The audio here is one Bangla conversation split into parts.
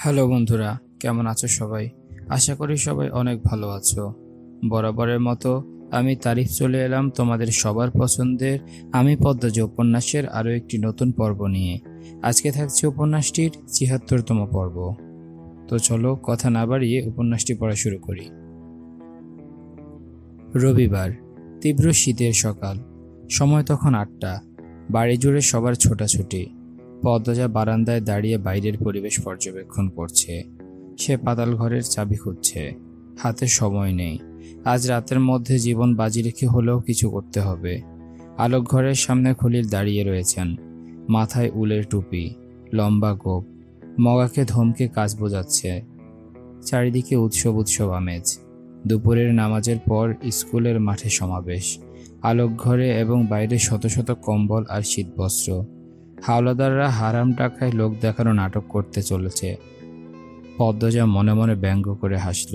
হ্যালো বন্ধুরা, কেমন আছো সবাই? আশা করি সবাই অনেক ভালো আছো। বরাবরের মতো আমি তারিফ চলে এলাম তোমাদের সবার পছন্দের আমি পদ্মজ উপন্যাসের আরও একটি নতুন পর্ব নিয়ে। আজকে থাকছে উপন্যাসটির ৭৬তম পর্ব। তো চলো কথা না বাড়িয়ে উপন্যাসটি পড়া শুরু করি। রবিবার, তীব্র শীতের সকাল। সময় তখন ৮টা। বাড়ি জুড়ে সবার ছোটাছুটি। পদ্মজা বারান্দায় দাঁড়িয়ে বাইরের পরিবেশ পর্যবেক্ষণ করছে। সে পাতাল ঘরের চাবি খুঁজছে। হাতে সময় নেই। আজ রাতের মধ্যে জীবন বাজি রেখে হলেও কিছু করতে হবে। আলোক ঘরের সামনে খলিল দাঁড়িয়ে রয়েছেন। মাথায় উলের টুপি, লম্বা গোঁফ, মগাকে ধমকে কাজ বোঝাচ্ছে। চারিদিকে উৎসব উৎসব আমেজ। দুপুরের নামাজের পর স্কুলের মাঠে সমাবেশ। আলোক ঘরে এবং বাইরে শত শত কম্বল আর শীতবস্ত্র। হাওলাদাররা হারাম টাকায় লোক দেখানো নাটক করতে চলেছে। পদ্মজা মনে মনে ব্যঙ্গ করে হাসল।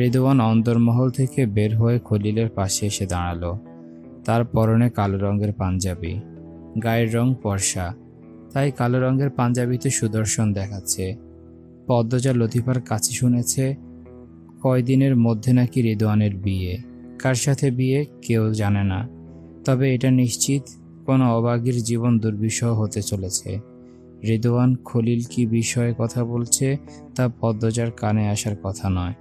রিদওয়ান অন্দরমহল থেকে বের হয়ে খলিলের পাশে এসে দাঁড়ালো। তার পরনে কালো রঙের পাঞ্জাবি, গায়ের রং ফর্সা, তাই কালো রঙের পাঞ্জাবিতে সুদর্শন দেখাচ্ছে। পদ্মজা লতিফার কাছে শুনেছে কয়দিনের মধ্যে নাকি রিদওয়ানের বিয়ে। কার সাথে বিয়ে কেউ জানে না, তবে এটা নিশ্চিত কোনো অবাগীর জীবন দুর্বিষহ হতে চলেছে। রিদওয়ান খলিল কি বিষয়ে কথা বলছে তা পদ্মজার কানে আসার কথা নয়,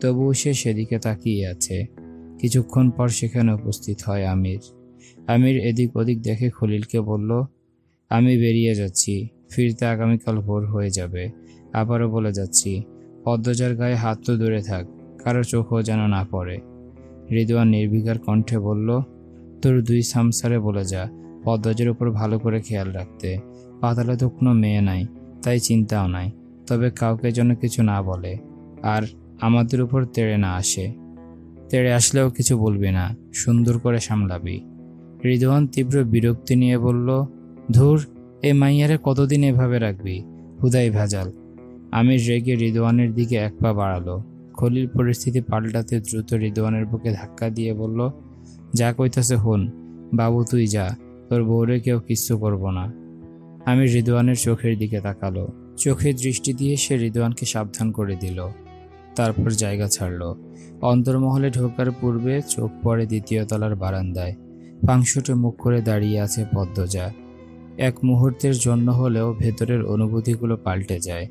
তবুও সে সেদিকে তাকিয়ে আছে। কিছুক্ষণ পর সেখানে উপস্থিত হয় আমির। আমির এদিক ওদিক দেখে খলিলকে বলল, আমি বেরিয়ে যাচ্ছি, ফিরতে আগামীকাল ভোর হয়ে যাবে। আবারও বলে যাচ্ছি, পদ্মজার গায়ে হাত তো দূরে থাক, কারো চোখও যেন না পড়ে। রিদওয়ান নির্বিকার কণ্ঠে বলল, তোর 2 সামসারে বলে যা পদ্মজার উপর ভালো করে খেয়াল রাখতে। পাতালে তো কোনো মেয়ে নাই, তাই চিন্তাও নাই, তবে কাউকে যেন কিছু না বলে, আর আমাদের উপর তেড়ে না আসে। তেড়ে আসলেও কিছু বলবি না, সুন্দর করে সামলাবি। রিদওয়ান তীব্র বিরক্তি নিয়ে বলল, ধুর, এ মাইয়ারে কতদিন এভাবে রাখবি, হুদাই ভেজাল। আমির রেগে রিদওয়ানের দিকে এক পা বাড়ালো। খলিল পরিস্থিতি পাল্টাতে দ্রুত রিদওয়ানের বুকে ধাক্কা দিয়ে বলল, যা কইতাছে হন, বাবু তুই যা, তোর বউরে কেউ কিচ্ছু করবো না। আমির রিদওয়ানের চোখের দিকে তাকালো। চোখের দৃষ্টি দিয়ে সে রিদওয়ানকে সাবধান করে দিল, তারপর জায়গা ছাড়ল। অন্তর্মহলে ঢোকার পূর্বে চোখ পড়ে 2য় তলার বারান্দায়। পাংশুটে মুখ করে দাঁড়িয়ে আছে পদ্মজা। এক মুহূর্তের জন্য হলেও ভেতরের অনুভূতিগুলো পাল্টে যায়।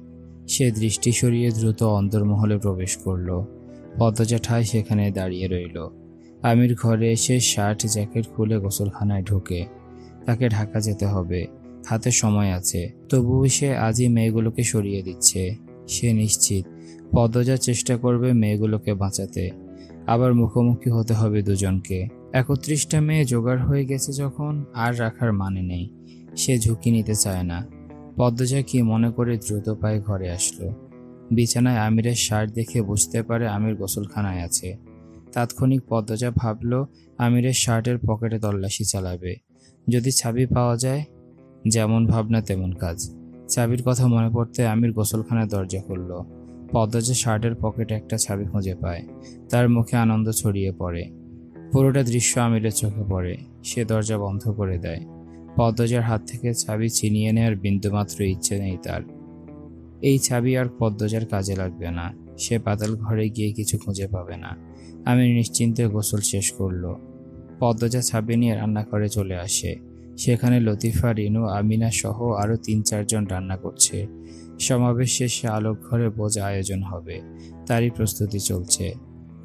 সে দৃষ্টি সরিয়ে দ্রুত অন্তর্মহলে প্রবেশ করল। পদ্মজা ঠায় সেখানে দাঁড়িয়ে রইল। আমির ঘরে এসে শার্ট জ্যাকেট খুলে গোসলখানায় ঢোকে। তাকে ঢাকা যেতে হবে, হাতে সময় আছে, তবুও সে আজই মেয়েগুলোকে সরিয়ে দিচ্ছে। সে নিশ্চিত পদ্মজা চেষ্টা করবে মেয়েগুলোকে বাঁচাতে। আবার মুখোমুখি হতে হবে দুজনকে। 31টা মেয়ে জোগাড় হয়ে গেছে যখন, আর রাখার মানে নেই। সে ঝুঁকি নিতে চায় না। পদ্মজা কি মনে করে দ্রুত পায়ে ঘরে আসলো। বিছানায় আমিরের শার্ট দেখে বুঝতে পারে আমির গোসলখানায় আছে। তাৎক্ষণিক পদ্মজা ভাবল আমিরের শার্টের পকেটে তল্লাশি চালাবে, যদি চাবি পাওয়া যায়। যেমন ভাবনা তেমন কাজ। চাবির কথা মনে পড়তে আমির গোসলখানার দরজা খুলল। পদ্মজা শার্টের পকেটে একটা চাবি খুঁজে পায়। তার মুখে আনন্দ ছড়িয়ে পড়ে। পুরোটা দৃশ্য আমিরের চোখে পড়ে। সে দরজা বন্ধ করে দেয়। পদ্মজার হাত থেকে চাবি ছিনিয়ে নেওয়ার বিন্দুমাত্র ইচ্ছে নেই তার। এই চাবি আর পদ্মজার কাজে লাগবে না। সে পাতাল ঘরে গিয়ে কিছু খুঁজে পাবে না। আমির নিশ্চিন্তে গোসল শেষ করল। পদ্মজা চাবি নিয়ে রান্নাঘরে চলে আসে। সেখানে লতিফা, রিনু, আমিনা সহ আরও 3-4 জন রান্না করছে। সমাবেশ শেষে আলোক ঘরে বোঝা আয়োজন হবে, তারই প্রস্তুতি চলছে।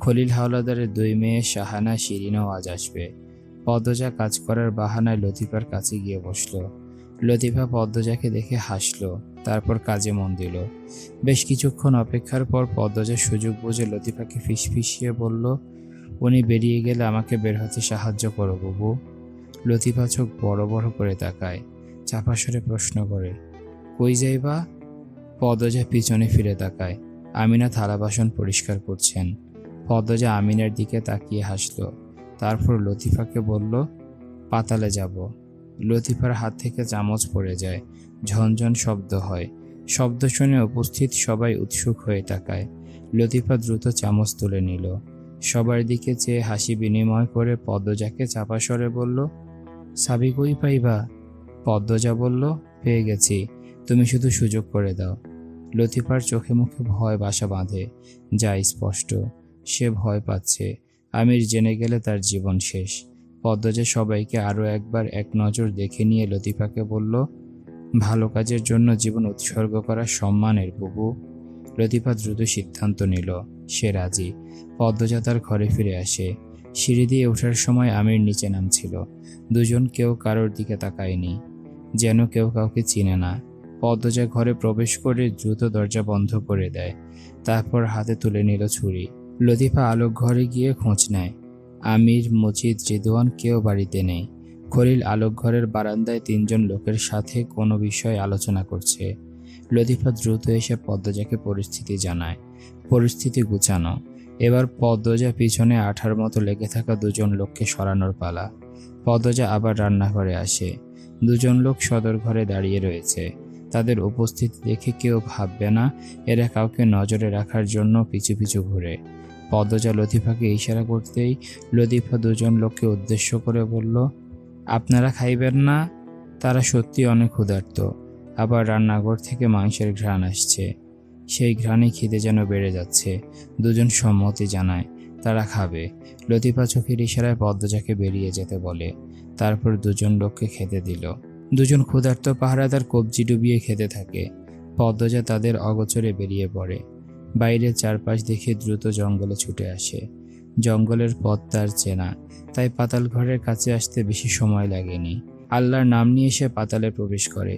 খলিল হাওলাদারের 2 মেয়ে শাহানা, শিরিনও আজ আসবে। পদ্মজা কাজ করার বাহানায় লতিফার কাছে গিয়ে বসল। লতিফা পদ্মজাকে দেখে হাসল, তারপর কাজে মন দিল। বেশ কিছুক্ষণ অপেক্ষার পর পদ্মজা সুযোগ বুঝে লতিফাকে ফিসফিসিয়ে বলল, উনি বেরিয়ে গেলে আমাকে বের হতে সাহায্য করো বুবু। লতিফা চোখ বড় বড় করে তাকায়, চাপা স্বরে প্রশ্ন করে, কই যাইবা? পদ্মজা পিছনে ফিরে তাকায়। আমিনা থালা বাসন পরিষ্কার করছেন। পদ্মজা আমিনার দিকে তাকিয়ে হাসল, তারপর লতিফাকে বলল, পাতালে যাব। লতিফার হাত থেকে চামচ পড়ে যায়, ঝনঝন শব্দ হয়। শব্দ শুনে উপস্থিত সবাই উৎসুক হয়ে তাকায়। লতিফা দ্রুত চামচ তুলে নিল। সবার দিকে চেয়ে হাসি বিনিময় করে পদ্মজাকে চাপা স্বরে বলল, চাবি কই পাইবা? পদ্মজা বলল, পেয়ে গেছি, তুমি শুধু সুযোগ করে দাও। লতিফার চোখে মুখে ভয় বাসা বাঁধে, যা স্পষ্ট। সে ভয় পাচ্ছে আমির জেনে গেলে তার জীবন শেষ। পদ্মজা সবাইকে আরও একবার এক নজর দেখে নিয়ে লতিফাকে বলল, ভালো কাজের জন্য জীবন উৎসর্গ করা সম্মানের বুবু। লতিফা দ্রুত সিদ্ধান্ত নিল, সে রাজি। পদ্মজা তার ঘরে ফিরে আসে। সিঁড়ি দিয়ে ওঠার সময় আমির নিচে নামছিল। দুজন কেউ কারোর দিকে তাকায়নি, যেন কেউ কাউকে চিনে না। পদ্মজা ঘরে প্রবেশ করে দ্রুত দরজা বন্ধ করে দেয়, তারপর হাতে তুলে নিল ছুরি। লতিফা আলোক ঘরে গিয়ে খোঁজ নেয়। আমির, মজিদ, রিদওয়ান কেউ বাড়িতে নেই। খলিল আলোক ঘরের বারান্দায় তিনজন লোকের সাথে কোনো বিষয়ে আলোচনা করছে। লতিফা দ্রুত এসে পদ্মজাকে পরিস্থিতি জানায়। পরিস্থিতি গুছানো। এবার পদ্মজা পিছনে আঠার মতো লেগে থাকা দুজন লোককে সরানোর পালা। পদ্মজা আবার রান্নাঘরে আসে। দুজন লোক সদর ঘরে দাঁড়িয়ে রয়েছে। তাদের উপস্থিতি দেখে কেউ ভাববে না এরা কাউকে নজরে রাখার জন্য পিছু পিছু ঘুরে। পদ্মজা লতিফাকে ইশারা করতেই লতিফা দুজন লোককে উদ্দেশ্য করে বলল, আপনারা খাইবেন না? তারা সত্যি অনেক ক্ষুধার্ত। আবার রান্নাঘর থেকে মাংসের ঘ্রাণ আসছে। সেই ঘ্রাণে খিদে যেন বেড়ে যাচ্ছে। দুজন সম্মতি জানায় তারা খাবে। লতিফা চোখের ইশারায় পদ্মজাকে বেরিয়ে যেতে বলে, তারপর দুজন লোককে খেতে দিল। দুজন ক্ষুধার্ত পাহারাদার কবজি ডুবিয়ে খেতে থাকে। পদ্মজা তাদের অগোচরে বেরিয়ে পড়ে। বাইরে চারপাশ দেখে দ্রুত জঙ্গলে ছুটে আসে। জঙ্গলের পথ তার চেনা, তাই পাতাল ঘরের কাছে আসতে বেশি সময় লাগেনি। আল্লাহর নাম নিয়ে সে পাতালে প্রবেশ করে।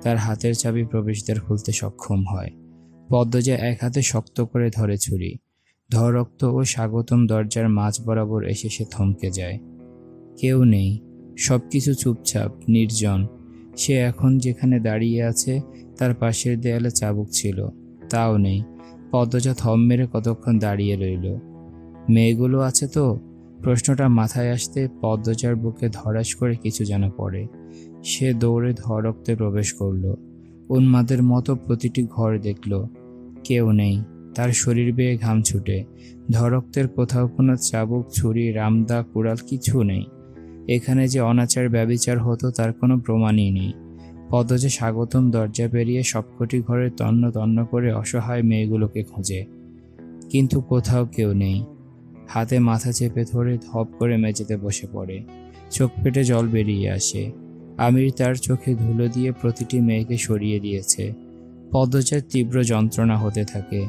তার হাতের চাবি প্রবেশদ্বার খুলতে সক্ষম হয়। পদ্মজা এক হাতে শক্ত করে ধরে ছুরি। ধরক্ত ও স্বাগতম দরজার মাঝ বরাবর এসে সে থমকে যায়। কেউ নেই, সবকিছু চুপচাপ, নির্জন। সে এখন যেখানে দাঁড়িয়ে আছে তার পাশের দেয়ালে চাবুক ছিল, তাও নেই। পদ্মজা থম মেরে কতক্ষণ দাঁড়িয়ে রইল। মেয়েগুলো আছে তো? প্রশ্নটা মাথায় আসতে পদ্মজার বুকে ধড়াস করে কিছু যেন পড়ে। সে দৌড়ে ধরক্তে প্রবেশ করল। উন্মাদের মতো প্রতিটি ঘর দেখল, কেউ নেই। তার শরীর বেয়ে ঘাম ছুটে। ধরক্তের কোথাও কোনো চাবুক, ছুরি, রামদা, কুড়াল কিছু নেই। এখানে যে অনাচার ব্যভিচার হতো তার কোনো প্রমাণই নেই। পদ্মজা স্বাগতম দরজা পেরিয়ে সবকটি ঘরে তন্ন তন্ন করে অসহায় মেয়েগুলোকে খোঁজে, কিন্তু কোথাও কেউ নেই। হাতে মাথা চেপে ধরে ধপ করে মেঝেতে বসে পড়ে। চোখ পেটে জল বেরিয়ে আসে। আমির তার চোখে ধুলো দিয়ে প্রতিটি মেয়েকে সরিয়ে দিয়েছে। পদ্মজার তীব্র যন্ত্রণা হতে থাকে।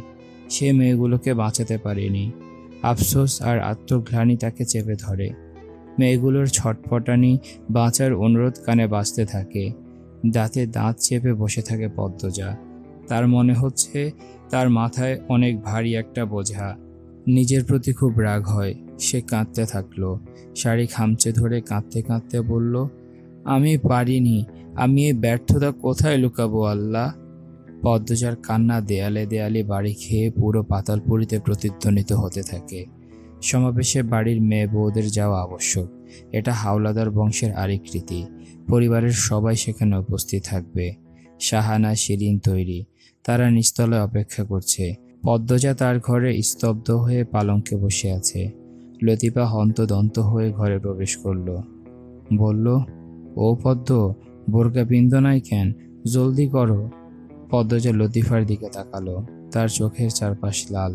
সে মেয়েগুলোকে বাঁচাতে পারেনি। আফসোস আর আত্মগ্লানি তাকে চেপে ধরে। মেয়েগুলোর ছটফটানি, বাঁচার অনুরোধ কানে বাজতে থাকে। দাঁতে দাঁত চেপে বসে থাকে পদ্মজা। তার মনে হচ্ছে তার মাথায় অনেক ভারী একটা বোঝা। নিজের প্রতি খুব রাগ হয়। সে কাঁদতে থাকলো। শাড়ি খামচে ধরে কাঁদতে কাঁদতে বলল, আমি পারিনি। আমি এই ব্যর্থতা কোথায় লুকাবো আল্লাহ? পদ্মজার কান্না দেয়ালে দেয়ালে বাড়ি খেয়ে পুরো পাতালপুরীতে প্রতিধ্বনিত হতে থাকে। সমাবেশে বাড়ির মেয়ে বউদের যাওয়া আবশ্যক। এটা হাওলাদার বংশের আরেক রীতি। পরিবারের সবাই সেখানে উপস্থিত থাকবে। শাহানা, শিরিন তৈরি। তারা নিস্তলায় অপেক্ষা করছে। পদ্মজা তার ঘরে স্তব্ধ হয়ে পালঙ্কে বসে আছে। লতিফা হন্তদন্ত হয়ে ঘরে প্রবেশ করল। বলল, ও পদ্ম, বোরকা পিন্ধ নাই কেন? জলদি করো। পদ্মজা লতিফার দিকে তাকালো। তার চোখের চারপাশ লাল,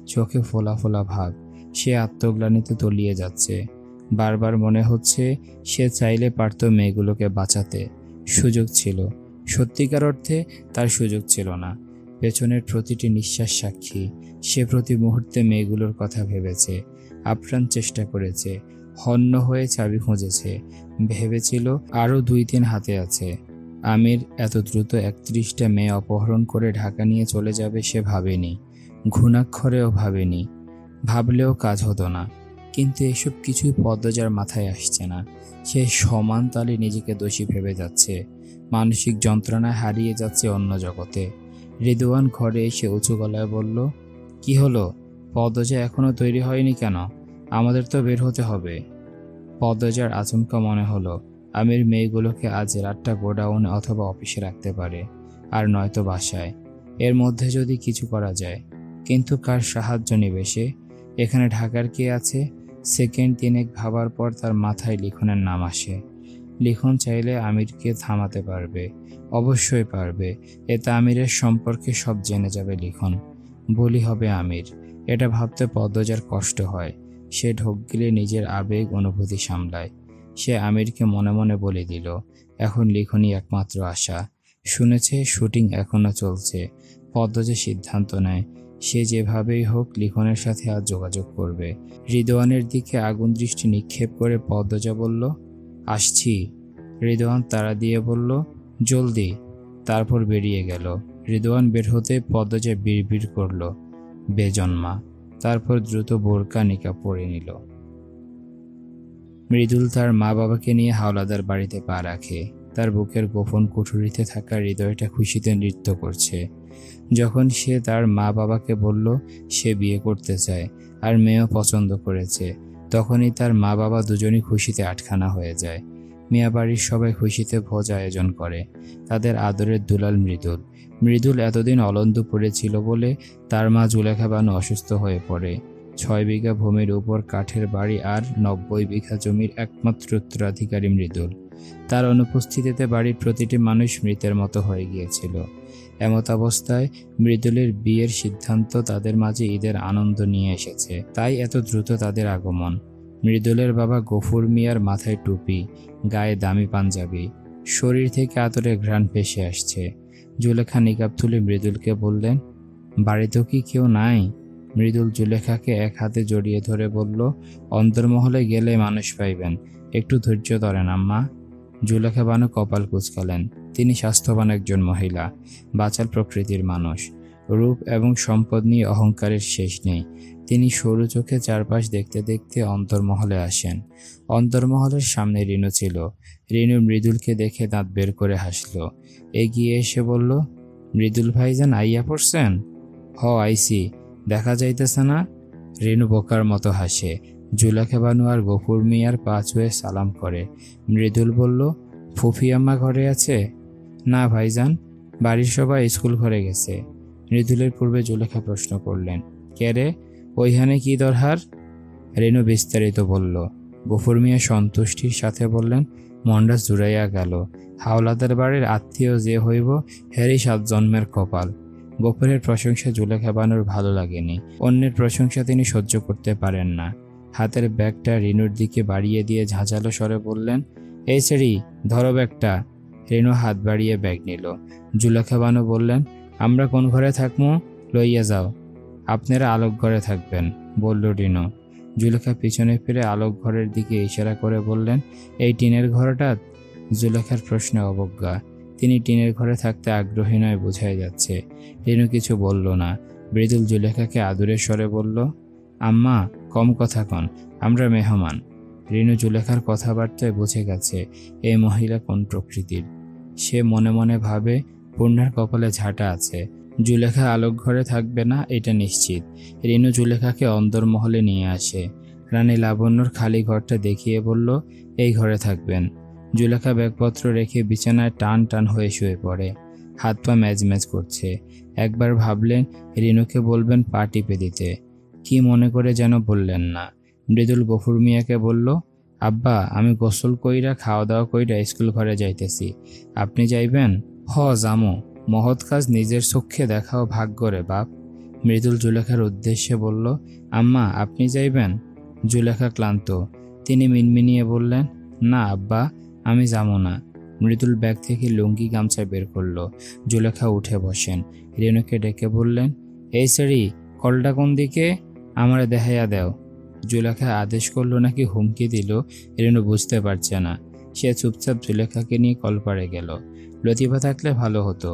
চোখে ফোলা ফোলা ভাব। সে আত্মগ্লানিতে তলিয়ে যাচ্ছে। বারবার মনে হচ্ছে সে চাইলে পারত মেয়েগুলোকে বাঁচাতে। সুযোগ ছিল। সত্যিকার অর্থে তার সুযোগ ছিল না। পেছনের প্রতিটি নিঃশ্বাস সাক্ষী। সে প্রতি মুহূর্তে মেয়েগুলোর কথা ভেবেছে, আপ্রাণ চেষ্টা করেছে, হন্য হয়ে চাবি খুঁজেছে। ভেবেছিল আরও 2-3 হাতে আছে। আমির এত দ্রুত 31টা মেয়ে অপহরণ করে ঢাকা নিয়ে চলে যাবে সে ভাবেনি। ঘুণাক্ষরেও ভাবেনি। ভাবলেও কাজ হতো না। কিন্তু এসব কিছুই পদ্মজার মাথায় আসছে না। সে সমান তালে নিজেকে দোষী ভেবে যাচ্ছে। মানসিক যন্ত্রণায় হারিয়ে যাচ্ছে অন্য জগতে। রিদওয়ান ঘরে এসে উঁচু গলায় বলল, কি হলো? পদ্মজা এখনো তৈরি হয়নি কেন? আমাদের তো বের হতে হবে। পদ্মজার আচমকা মনে হলো আমির মেয়েগুলোকে আজ রাতটা গোডাউনে অথবা অফিসে রাখতে পারে, আর নয়তো বাসায়। এর মধ্যে যদি কিছু করা যায়। কিন্তু কার সাহায্য নেবে সে? এখানে ঢাকার কে আছে? সেকেন্ড 3 ভাবার পর তার মাথায় লিখনের নাম আসে। লিখন চাইলে আমিরকে থামাতে পারবে, অবশ্যই পারবে। এতে আমিরের সম্পর্কে সব জেনে যাবে লিখন, বলি হবে আমির। এটা ভাবতে পদ্মজার কষ্ট হয়। সে ঢোক গিলে নিজের আবেগ অনুভূতি সামলায়। সে আমিরকে মনে মনে বলে দিল, এখন লিখনই একমাত্র আশা। শুনেছে শুটিং এখনো চলছে। পদ্মজা সিদ্ধান্ত নেয় সে যেভাবেই হোক লিখনের সাথে আজ যোগাযোগ করবে। রিদওয়ানের দিকে আগুন দৃষ্টি নিক্ষেপ করে পদ্মজা বলল, আসছি। রিদওয়ান তাড়া দিয়ে বলল, জলদি। তারপর বেরিয়ে গেল। রিদওয়ান বের হতে পদ্মজা বিড়বিড় করল, বেজন্মা। তারপর দ্রুত বোরকা নিকাব পরে নিল। মৃদুল তার মা বাবাকে নিয়ে হাওলাদার বাড়িতে পা রাখে। তার বুকের গোপন কুঠুরিতে থাকা হৃদয়টা খুশিতে নৃত্য করছে। যখন সে তার মা বাবাকে বলল সে বিয়ে করতে চায় আর মেয়েও পছন্দ করেছে, তখনই তার মা বাবা দুজনই খুশিতে আটখানা হয়ে যায়। মিয়া বাড়ির সবাই খুশিতে ভোজ আয়োজন করে। তাদের আদরের দুলাল মৃদুল। মৃদুল এতদিন অলন্দ পড়েছিল বলে তার মা জুলেখা বানু অসুস্থ হয়ে পড়ে। 6 বিঘা ভূমির উপর কাঠের বাড়ি আর 90 বিঘা জমির একমাত্র উত্তরাধিকারী মৃদুল। তার অনুপস্থিতিতে বাড়ির প্রতিটি মানুষ মৃতের মতো হয়ে গিয়েছিল। এমত অবস্থায় মৃদুলের বিয়ের সিদ্ধান্ত তাদের মাঝে ঈদের আনন্দ নিয়ে এসেছে, তাই এত দ্রুত তাদের আগমন। মৃদুলের বাবা গফুর মিয়ার মাথায় টুপি, গায়ে দামি পাঞ্জাবি, শরীর থেকে আতরের ঘ্রাণ ভেসে আসছে। জুলেখা নিকাব তুলে মৃদুলকে বললেন, বাড়িতেও কি কেউ নাই? মৃদুল জুলেখাকে এক হাতে জড়িয়ে ধরে বলল, অন্তর্মহলে গেলে মানুষ পাইবেন, একটু ধৈর্য ধরেন আম্মা। জুলেখা বানু কপাল কুঁচকালেন। তিনি স্বাস্থ্যবান একজন মহিলা, বাচাল প্রকৃতির মানুষ। রূপ এবং সম্পদ নিয়ে অহংকারের শেষ নেই। তিনি সরু চোখে চারপাশ দেখতে দেখতে অন্তর্মহলে আসেন। অন্তর্মহলের সামনে রিনু ছিল। রিনু মৃদুলকে দেখে দাঁত বের করে হাসল। এগিয়ে এসে বলল, মৃদুল ভাইজান আইয়া পড়ছেন? হ আইসি, দেখা যাইতেছে না? রিনু বোকার মতো হাসে। জুলেখা বানু আর গফুর মিয়ার পা ছুঁয়ে সালাম করে। মৃদুল বলল, ফুফি আম্মা ঘরে আছে? না ভাইজান, বাড়ির সবাই স্কুল ঘরে গেছে। মৃদুলের পূর্বে জুলেখা প্রশ্ন করলেন, কে রে, ওইখানে কি দরকার? রেনু বিস্তারিত বলল। গফুর মিয়া সন্তুষ্টির সাথে বললেন, মন্ডা জুড়াইয়া গেল। হাওলাদার বাড়ির আত্মীয় যে হইব হেরই 7 জন্মের কপাল। গফুরের প্রশংসা জুলেখা বানুর ভালো লাগেনি। অন্যের প্রশংসা তিনি সহ্য করতে পারেন না। হাতের ব্যাগটা রিনুর দিকে বাড়িয়ে দিয়ে ঝাঁঝালো স্বরে বললেন, এই ছেড়ি, ধরো ব্যাগটা। রেনু হাত বাড়িয়ে ব্যাগ নিল। জুলেখা বানু বললেন, আমরা কোন ঘরে থাকবো? লইয়া যাও। আপনারা আলোক ঘরে থাকবেন, বলল রিনু। জুলেখা পিছনে ফিরে আলোক ঘরের দিকে ইশারা করে বললেন, এই টিনের ঘরটা? জুলেখার প্রশ্নে অবজ্ঞা। তিনি টিনের ঘরে থাকতে আগ্রহী নয় বোঝাই যাচ্ছে। রিনু কিছু বলল না। মৃদুল জুলেখাকে আদুরে স্বরে বলল, আম্মা কম কথা কন, আমরা মেহমান। রিনু জুলেখার কথাবার্তায় বুঝে গেছে এই মহিলা কোন প্রকৃতির। সে মনে মনে ভাবে, পূর্ণার কপালে ঝাঁটা আছে। জুলেখা আলোক ঘরে থাকবে না এটা নিশ্চিত। রিনু জুলেখাকে অন্দরমহলে নিয়ে আসে। রানী লাবণ্যর খালি ঘরটা দেখিয়ে বলল, এই ঘরে থাকবেন। জুলেখা ব্যাগপত্র রেখে বিছানায় টান টান হয়ে শুয়ে পড়ে। হাত পা ম্যাজ ম্যাজ করছে। একবার ভাবলেন রিনুকে বলবেন পা টিপে দিতে, কি মনে করে যেন বললেন না। মৃদুল গফুর মিয়াকে বলল, আব্বা আমি গোসল কইরা খাওয়া দাওয়া কইরা স্কুল ঘরে যাইতেছি, আপনি যাইবেন? হ জামো, মহৎ কাজ নিজের চোখে দেখাও ভাগ্য রে বাপ। মৃদুল জুলেখার উদ্দেশ্যে বলল, আম্মা আপনি যাইবেন? জুলেখা ক্লান্ত। তিনি মিনমিনিয়ে বললেন, না আব্বা আমি যাবো না। মৃদুল ব্যাগ থেকে লুঙ্গি গামছা বের করলো। জুলেখা উঠে বসেন। রেনুকে ডেকে বললেন, এই সেরি, কলটা কোন দিকে? আমারে দেখাইয়া দেও। জুলেখা আদেশ করলো নাকি হুমকি দিল রেনু বুঝতে পারছে না। সে চুপচাপ জুলেখাকে নিয়ে কলপাড়ে গেল। লতিফা থাকলে ভালো হতো।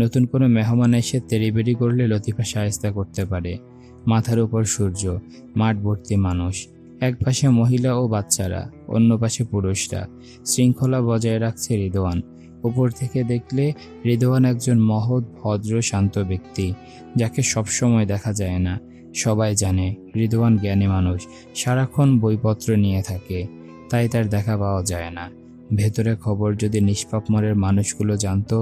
নতুন কোনো মেহমান এসে তেড়িবেড়ি করলে লতিফা শায়েস্তা করতে পারে। মাথার উপর সূর্য, মাঠ ভর্তি মানুষ। এক পাশে মহিলা ও বাচ্চারা, অন্য পাশে পুরুষরা। শৃঙ্খলা বজায় রাখছে রিদওয়ান। উপর থেকে দেখলে রিদওয়ান একজন মহৎ ভদ্র শান্ত ব্যক্তি, যাকে সবসময় দেখা যায় না। সবাই জানে রিদওয়ান জ্ঞানী মানুষ, সারাক্ষণ বইপত্র নিয়ে থাকে, তাই তার দেখা পাওয়া যায় না। ভেতরে খবর যদি নিষ্পাপ মনের মানুষগুলো জানতো,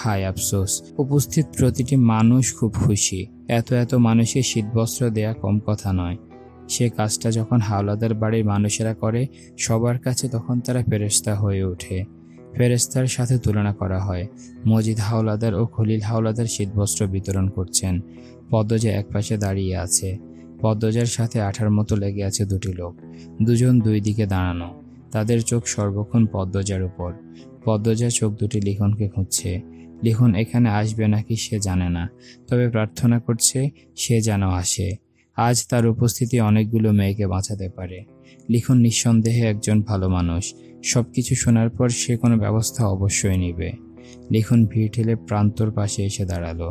হায় আফসোস। উপস্থিত প্রতিটি মানুষ খুব খুশি। এত মানুষের শীতবস্ত্র দেয়া কম কথা নয়। সে কাজটা যখন হাওলাদার বাড়ির মানুষেরা করে সবার কাছে তখন তারা ফেরেশতা হয়ে ওঠে। ফেরেশতার সাথে তুলনা করা হয়। মজিদ হাওলাদার ও খলিল হাওলাদার শীতবস্ত্র বিতরণ করছেন। পদ্মজা একপাশে দাঁড়িয়ে আছে। পদ্মজার সাথে আঠার মতো লেগে আছে দুটি লোক। দুজন দুই দিকে দাঁড়ানো। তাদের চোখ সর্বক্ষণ পদ্মজার উপর। পদ্মজার চোখ দুটি লিখনকে খুঁজছে। লিখন এখানে আসবে নাকি সে জানে না, তবে প্রার্থনা করছে সে যেন আসে। আজ তার উপস্থিতি অনেকগুলো মেয়েকে বাঁচাতে পারে। লিখন নিঃসন্দেহে একজন ভালো মানুষ। সবকিছু শোনার পর সে কোনো ব্যবস্থা অবশ্যই নেবে। লিখন ভিড় ঠেলে প্রান্তর পাশে এসে দাঁড়ালো।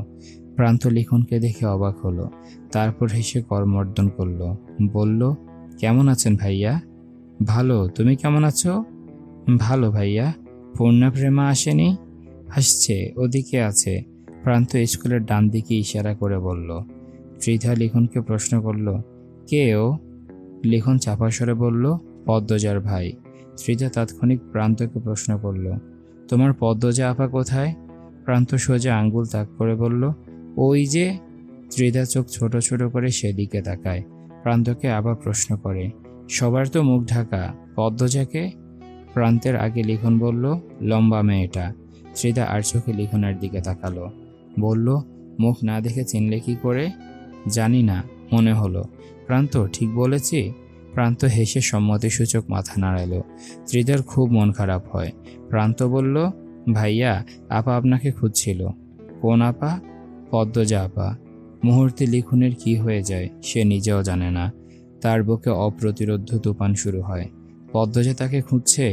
প্রান্ত লিখনকে দেখে অবাক হলো, তারপর হেসে করমর্দন করলো, বলল, কেমন আছেন ভাইয়া? ভালো, তুমি কেমন আছো? ভালো ভাইয়া। পূর্ণা প্রেমা আসেনি? আসছে, ওদিকে আছে। প্রান্ত স্কুলের ডান দিকে ইশারা করে বলল। ত্রিধা লিখনকে প্রশ্ন করল, কে ও? লিখন চাপা স্বরে বলল, পদ্মজার ভাই। ত্রিধা তাৎক্ষণিক প্রান্তকে প্রশ্ন করল, তোমার পদ্মজা আপা কোথায়? প্রান্ত সোজা আঙ্গুল তাক করে বলল, ওই যে। ত্রিধা চোখ ছোট ছোট করে সেদিকে তাকায়। প্রান্তকে আবার প্রশ্ন করে, সবার তো মুখ ঢাকা, পদ্মজাকে? প্রান্তের আগে লিখন বলল, লম্বা মেয়েটা। ত্রিধা আর চোখে লিখনের দিকে তাকালো, বলল, মুখ না দেখে চিনলে কি করে? জানি না, মনে হলো। প্রান্ত ঠিক বলেছি? প্রান্ত হেসে সম্মতিসূচক মাথা নাড়াল। ত্রিধার খুব মন খারাপ হয়। প্রান্ত বলল, ভাইয়া, আপা আপনাকে খুঁজছিল। কোন আপা? পদ্মজা আপা। মুহূর্তে লিখনের কি হয়ে যায় সে নিজেও জানে না। তার বুকে অপ্রতিরোধ তুফান শুরু হয়। পদ্মজা তাকে খুঁজছে,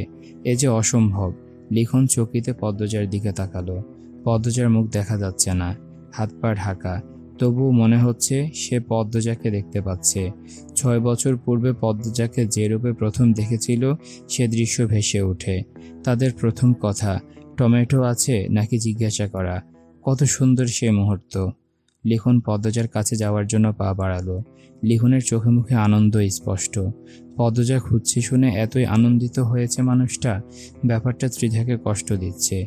এ যে অসম্ভব। লিখন চকিতে পদ্মজার দিকে তাকালো। পদ্মজার মুখ দেখা যাচ্ছে না, হাত পা ঢাকা। তবুও মনে হচ্ছে সে পদ্মজাকে দেখতে পাচ্ছে। 6 বছর পূর্বে পদ্মজাকে যে রূপে প্রথম দেখেছিল সে দৃশ্য ভেসে ওঠে। তাদের প্রথম কথা, টমেটো আছে নাকি জিজ্ঞাসা করা। কত সুন্দর সে মুহূর্ত। লিখন পদ্মজার কাছে যাওয়ার জন্য পা বাড়ালো। লিখনের চোখে মুখে আনন্দ স্পষ্ট। পদ্মজা খুঁজছে শুনে এতই আনন্দিত হয়েছে মানুষটা। ব্যাপারটা ত্রিধাকে কষ্ট দিচ্ছে।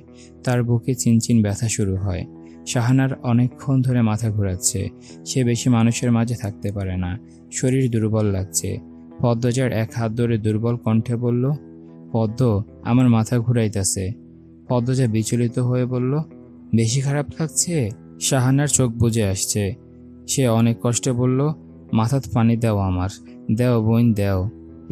তার বুকে চিনচিন ব্যথা শুরু হয়। শাহানার অনেকক্ষণ ধরে মাথা ঘোরাচ্ছে। সে বেশি মানুষের মাঝে থাকতে পারে না। শরীর দুর্বল লাগছে। পদ্মজার এক হাত ধরে দুর্বল কণ্ঠে বলল, পদ্ম, আমার মাথা ঘুরাইতেছে। পদ্মজা বিচলিত হয়ে বলল, বেশি খারাপ লাগছে? শাহানার চোখ বুজে আসছে। সে অনেক কষ্টে বলল, মাথাত পানি দাও আমার, দেও বোন দেও।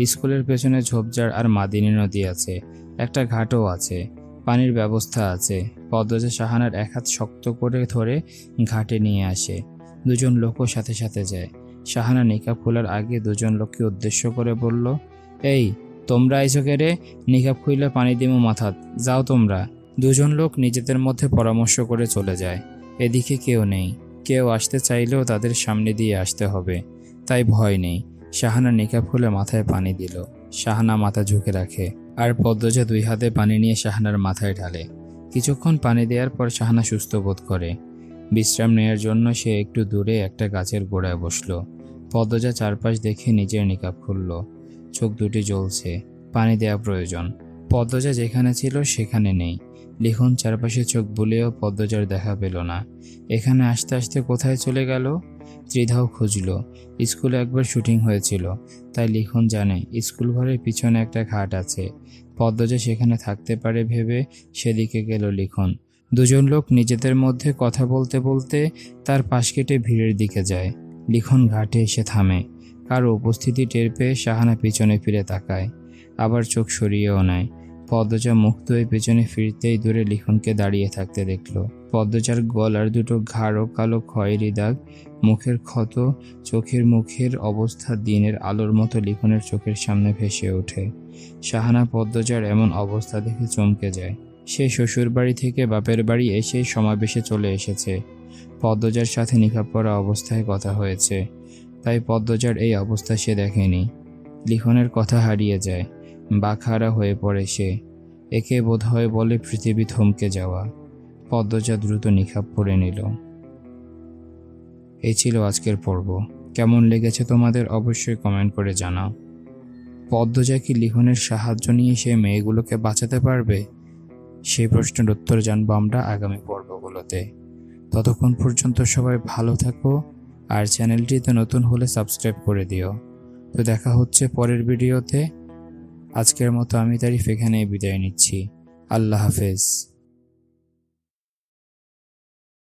স্কুলের পেছনে ঝোপঝাড় আর মাদিনী নদী আছে, একটা ঘাটও আছে, পানির ব্যবস্থা আছে। পদ্মজা শাহানার এক হাত শক্ত করে ধরে ঘাটে নিয়ে আসে। দুজন লোকও সাথে সাথে যায়। শাহানা নিকাব খোলার আগে দুজন লোককে উদ্দেশ্য করে বলল, এই তোমরা আইছো রে? নিকাব খুইলে পানি দিমো মাথাত, যাও তোমরা। দুজন লোক নিজেদের মধ্যে পরামর্শ করে চলে যায়। এদিকে কেউ নেই। কেউ আসতে চাইলেও তাদের সামনে দিয়ে আসতে হবে, তাই ভয় নেই। শাহানা নিকাব খুলে মাথায় পানি দিল। শাহানা মাথা ঝুঁকে রাখে, আর পদ্মজা 2 হাতে পানি নিয়ে শাহানার মাথায় ঢালে। কিছুক্ষণ পানি দেওয়ার পর শাহানা সুস্থ বোধ করে। বিশ্রাম নেওয়ার জন্য সে একটু দূরে একটা গাছের গোড়ায় বসল। পদ্মজা চারপাশ দেখে নিজের নিকাব খুলল। চোখ দুটি জ্বলছে, পানি দেওয়া প্রয়োজন। পদ্মজা যেখানে ছিল সেখানে নেই। লিখন চারপাশে চোখ বুলেও পদ্মজার দেখা পেল না। এখানে আসতে আসতে কোথায় চলে গেল? ত্রিধাও খুঁজল। স্কুলে একবার শুটিং হয়েছিল, তাই লিখন জানে স্কুল ঘরের পিছনে একটা ঘাট আছে। পদ্মজা সেখানে থাকতে পারে ভেবে সেদিকে গেল লিখন। দুজন লোক নিজেদের মধ্যে কথা বলতে বলতে তার পাশ কেটে ভিড়ের দিকে যায়। লিখন ঘাটে এসে থামে। কারো উপস্থিতি টের পেয়ে শাহানা পিছনে ফিরে তাকায়, আবার চোখ সরিয়েও নেয়। পদ্মজা মুখ ধুয়ে পেছনে ফিরতেই দূরে লিখনকে দাঁড়িয়ে থাকতে দেখল। পদ্মজার গলার দুটো ঘাড় কালো খয়েরি দাগ, মুখের ক্ষত, চোখের মুখের অবস্থা দিনের আলোর মতো লিখনের চোখের সামনে ভেসে ওঠে। শাহানা পদ্মজার এমন অবস্থা দেখে চমকে যায়। সে শ্বশুর বাড়ি থেকে বাপের বাড়ি এসে সমাবেশে চলে এসেছে। পদ্মজার সাথে নিকাব পরা অবস্থায় কথা হয়েছে, তাই পদ্মজার এই অবস্থা সে দেখেনি। লিখনের কথা হারিয়ে যায়, বাকহারা হয়ে পড়ে সে। একে বোধহয় বলে পৃথিবী থমকে যাওয়া। পদ্মজা দ্রুত নিকাব পরে নিল। এই ছিল আজকের পর্ব। কেমন লেগেছে তোমাদের অবশ্যই কমেন্ট করে জানাও। পদ্মজা কি লিখনের সাহায্য নিয়ে সে মেয়েগুলোকে বাঁচাতে পারবে? সেই প্রশ্নের উত্তর জানবো আমরা আগামী পর্বগুলোতে। ততক্ষণ পর্যন্ত সবাই ভালো থাকো, আর চ্যানেলটিতে নতুন হলে সাবস্ক্রাইব করে দিও। তো দেখা হচ্ছে পরের ভিডিওতে। আজকের মতো আমি তারিফ এখানেই বিদায় নিচ্ছি। আল্লাহ হাফেজ।